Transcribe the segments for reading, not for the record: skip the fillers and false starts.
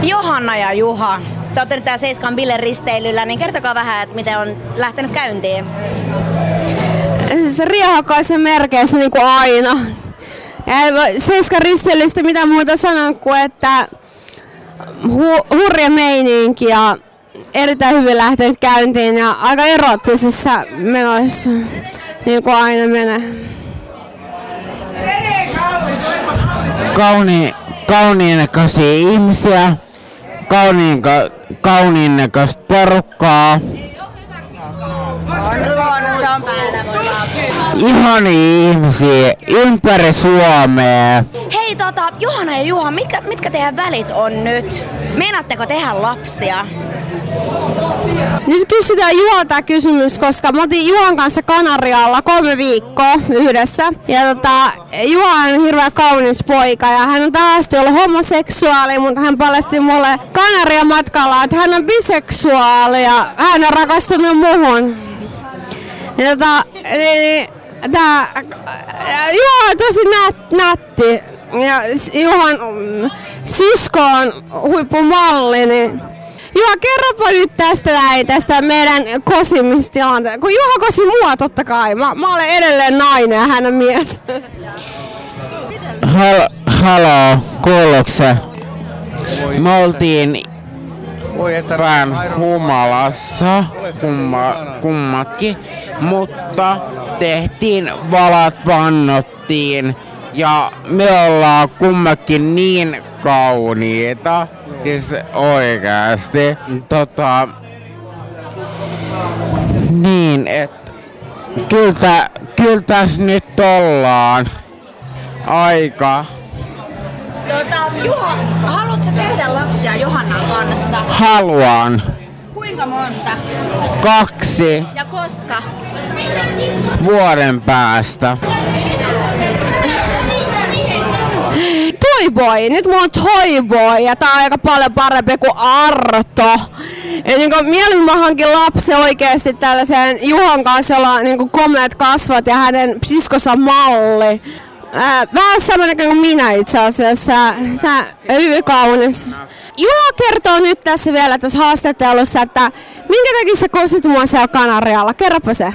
Johanna ja Juha, te olette nyt täällä Seiskan billeristeilyllä, niin kertokaa vähän, että miten on lähtenyt käyntiin. Siis riehakaisen merkeissä niin kuin aina. Seiskan risteilystä mitä muuta sanon kuin, että hurja meininki ja erittäin hyvin lähtenyt käyntiin ja aika erottisissa menoissa, niin kuin aina menee. Kauniin näköisiä ihmisiä, kauniin näköistä porukkaa. Ihania ihmisiä ympäri Suomea. Hei Johanna ja Juha, mitkä teidän välit on nyt? Meinaatteko tehdä lapsia? Nyt kysytään Juhalta kysymys, koska mä otin Juhan kanssa Kanarialla 3 viikkoa yhdessä. Ja Juha on hirveän kaunis poika ja hän on tähän asti ollut homoseksuaali, mutta hän paljasti mulle Kanarian matkalla, että hän on biseksuaali ja hän on rakastunut muhun. Ja Juha on tosi nätti ja Juhan sisko on huippumalli, niin Juha, kerropa nyt tästä meidän kosimistilanteesta. Kun Juha kosi mua totta kai. Mä olen edelleen nainen ja hän on mies. Haloo, kuuluuko se? Me oltiin vähän humalassa kummatkin, mutta tehtiin valat, vannottiin ja me ollaan kummakin niin kauniita. Siis oikeasti. Niin, että kyllä tässä nyt ollaan aika. Juha, haluatko tehdä lapsia Johannan kanssa? Haluan. Kuinka monta? 2. Ja koska? Vuoden päästä. Toyboy, nyt mulla on Toyboy ja tää on aika paljon parempi kuin Arto. Ja niin mieluummin mä hankin lapsen oikeesti tällaisen Juhan kanssa, jolla on niin komeat kasvat ja hänen siskossa malli. Vähän samanlainen kuin minä itse asiassa. Sä hyvin kaunis. Juha kertoo nyt tässä vielä tässä haastattelussa, että minkä takia sä kosit mua siellä Kanarialla? Kerropa se.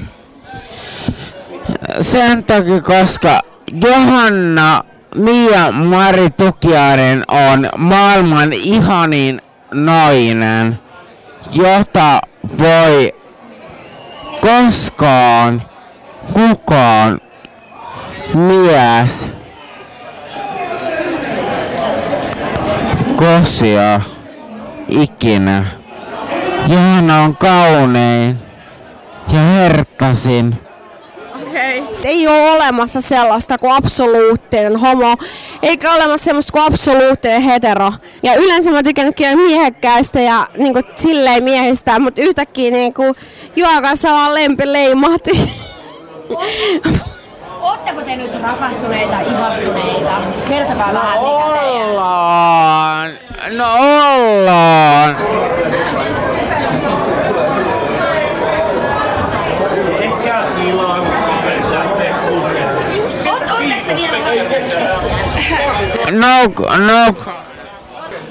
Sen takia, koska Johanna Mia Mari Tukiainen on maailman ihanin nainen, jota voi koskaan kukaan mies kosia ikinä. Johanna on kaunein ja herkkasin. Ei ole olemassa sellaista kuin absoluuttinen homo, eikä olemassa semmoista kuin absoluuttinen hetero. Ja yleensä mä tykännyt miehekkäistä ja niinku silleen miehistä, mutta yhtäkkiä niinku Juhan kanssa vaan lempi leimahti. Ootteko te nyt rakastuneita, ihastuneita? Kertokaa vähän mikä teidän. Ollaan. No ollaan. Ootteko te vielä harrastanut seksiä? No.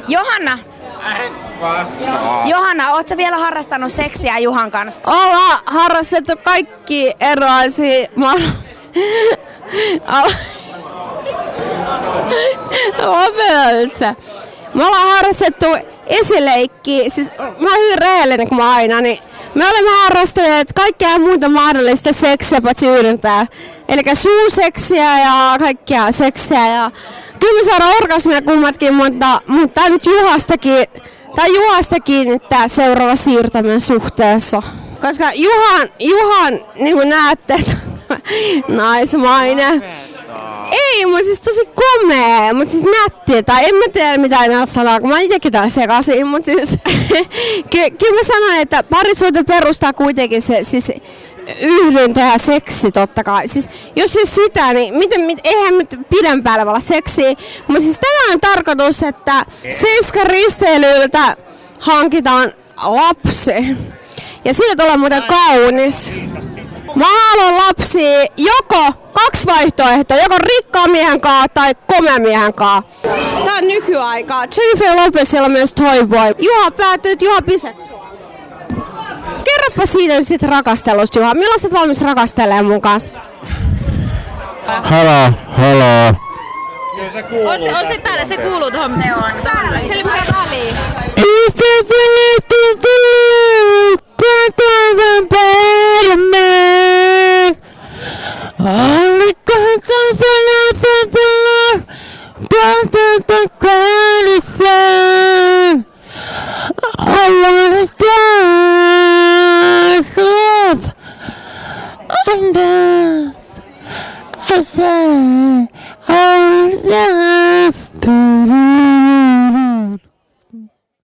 Johanna. Johanna, ootko sä vielä harrastanut seksiä Juhan kanssa? Ollaan harrastettu kaikki erilaisia Lopeta nyt se. Me ollaan harrastettu esileikkiä, siis mä oon hyvin rehellinen kuin mä aina, niin me olemme harrastaneet kaikkea muuta mahdollista seksiä paitsi yhdentää. Elikkä suuseksiä ja kaikkea seksiä ja kyllä me saadaan orgasmia kummatkin, mutta tää nyt Juhasta kiinnittää seuraava siirto meidän suhteessa. Koska Juhan niin kuin näette, naismainen. Ei, mutta siis tosi komea, mutta siis nätti, tai en mä tiedä mitä enää sanoo, kun mä itekin täällä sekaisin, mutta siis kyllä mä sanon, että parisuhde perustaa kuitenkin se siis yhdyntä ja seksi totta kai. Siis, jos siis sitä, niin eihän nyt pidempään olla seksiä, mutta siis tämä on tarkoitus, että Seiskan risteilyltä hankitaan lapsi ja siitä tulee muuten kaunis. Mä haluan lapsia joko 2 vaihtoehtoa, joko rikkaan miehen kaa tai komean miehen kaa. Tää on nykyaika. Jennifer Lopezilla on myös Toy Boy. Juha päätyy, Juha biseksuaali. Kerropa siitä sit rakastelusta, Juha. Milloin sä oot valmis rakastelemaan mun kanssa? Halo. Kyllä se kuuluu. On se päällä, se kuuluu tuohon. Se on. Päällä, se oli vähän väliin. It's a